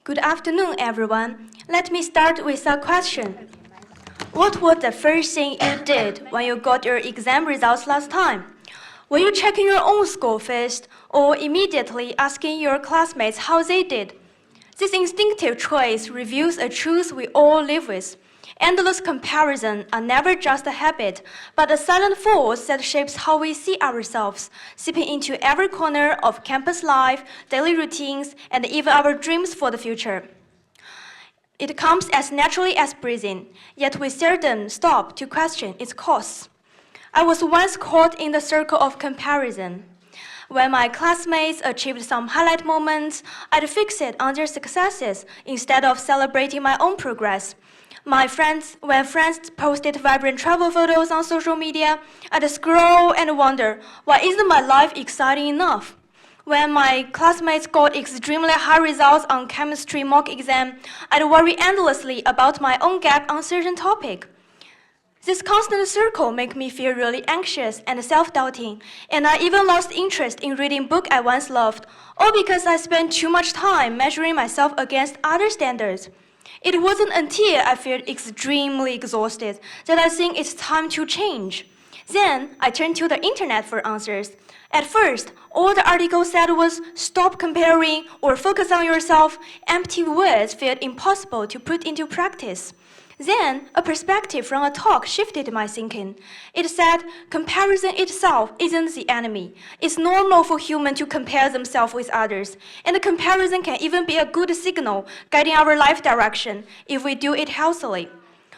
Good afternoon, everyone. Let me start with a question. What was the first thing you did when you got your exam results last time? Were you checking your own score first, or immediately asking your classmates how they did? This instinctive choice reveals a truth we all live with. Endless comparisons are never just a habit, but a silent force that shapes how we see ourselves, seeping into every corner of campus life, daily routines, and even our dreams for the future. It comes as naturally as breathing, yet we seldom stop to question its cause. I was once caught in the circle of comparison. When my classmates achieved some highlight moments, I'd fixate on their successes instead of celebrating my own progress. When friends posted vibrant travel photos on social media, I'd scroll and wonder, why isn't my life exciting enough? When my classmates got extremely high results on chemistry mock exam, I'd worry endlessly about my own gap on certain topic. This constant circle made me feel really anxious and self-doubting, and I even lost interest in reading books I once loved, all because I spent too much time measuring myself against other standards. It wasn't until I felt extremely exhausted that I think it's time to change. Then I turned to the internet for answers. At first, all the article said was stop comparing or focus on yourself. Empty words felt impossible to put into practice. Then, a perspective from a talk shifted my thinking. It said comparison itself isn't the enemy. It's normal for humans to compare themselves with others, and the comparison can even be a good signal guiding our life direction if we do it healthily.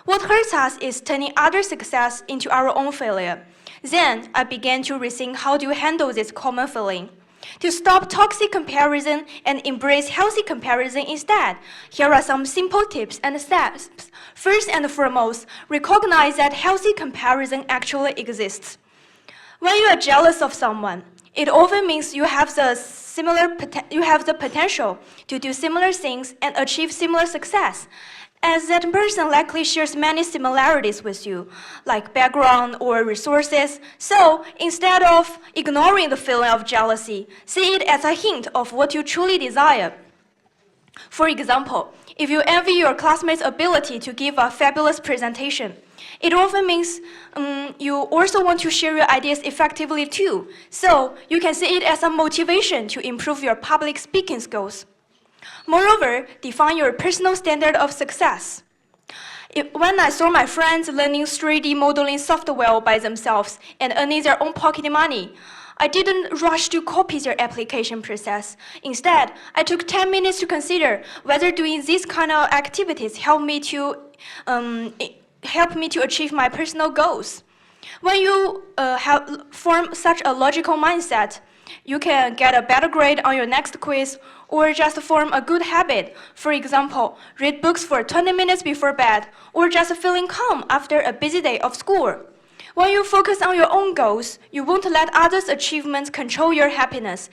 What hurts us is turning other success into our own failure. Then, I began to rethink how to handle this common feeling. To stop toxic comparison and embrace healthy comparison instead, here are some simple tips and steps. First and foremost, recognize that healthy comparison actually exists. When you are jealous of someone, it often means you have the potential to do similar things and achieve similar success, as that person likely shares many similarities with you, like background or resources. So instead of ignoring the feeling of jealousy, see it as a hint of what you truly desire. For example, if you envy your classmates' ability to give a fabulous presentation, it often means you also want to share your ideas effectively too. So you can see it as a motivation to improve your public speaking skills. Moreover, define your personal standard of success. When I saw my friends learning 3D modeling software by themselves and earning their own pocket money, I didn't rush to copy their application process. Instead, I took 10 minutes to consider whether doing these kind of activities help me to achieve my personal goals. When you form such a logical mindset, you can get a better grade on your next quiz or just form a good habit. For example, read books for 20 minutes before bed or just feeling calm after a busy day of school. When you focus on your own goals, you won't let others' achievements control your happiness.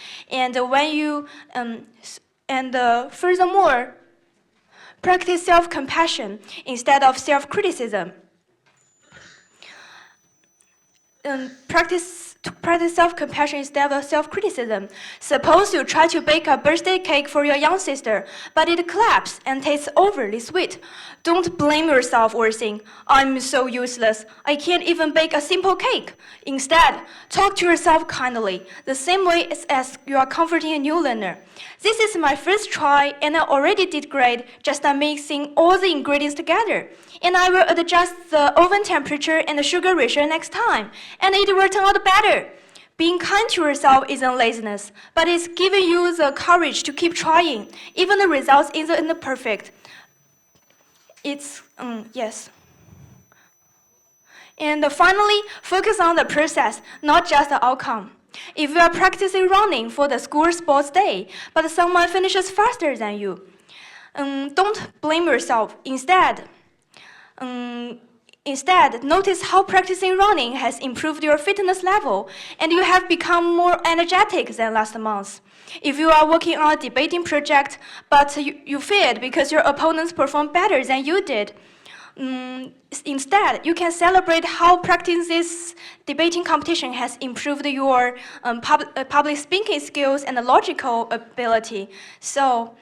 Furthermore, practice self-compassion instead of self-criticism. Practice self-compassion instead of self-criticism. Suppose you try to bake a birthday cake for your young sister, but it collapses and tastes overly sweet. Don't blame yourself or think, I'm so useless, I can't even bake a simple cake. Instead, talk to yourself kindly, the same way as you are comforting a new learner. This is my first try, and I already did great just by mixing all the ingredients together. And I will adjust the oven temperature and the sugar ratio next time, and it will turn out better. Being kind to yourself isn't laziness, but it's giving you the courage to keep trying, even the results isn't perfect. Yes. And finally, focus on the process, not just the outcome. If you are practicing running for the school sports day, but someone finishes faster than you, don't blame yourself. Instead, notice how practicing running has improved your fitness level, and you have become more energetic than last month. If you are working on a debating project, but you failed because your opponents performed better than you did, instead, you can celebrate how practicing this debating competition has improved your public speaking skills and logical ability. So,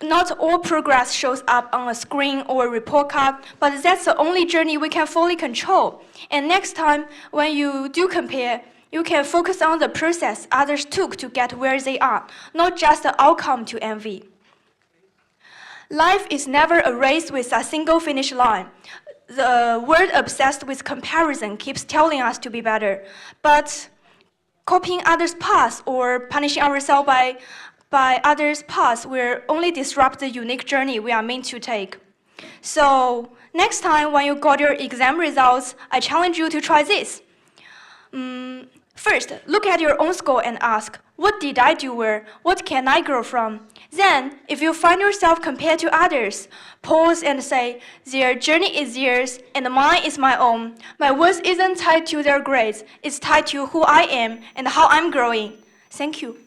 Not all progress shows up on a screen or a report card, but that's the only journey we can fully control. And next time, when you do compare, you can focus on the process others took to get where they are, not just the outcome to envy. Life is never a race with a single finish line. The world obsessed with comparison keeps telling us to be better, but copying others' paths or punishing ourselves by others' paths will only disrupt the unique journey we are meant to take. So next time when you got your exam results, I challenge you to try this. First, look at your own score and ask, what did I do well? What can I grow from? Then, if you find yourself compared to others, pause and say, their journey is theirs and mine is my own. My worth isn't tied to their grades, it's tied to who I am and how I'm growing. Thank you.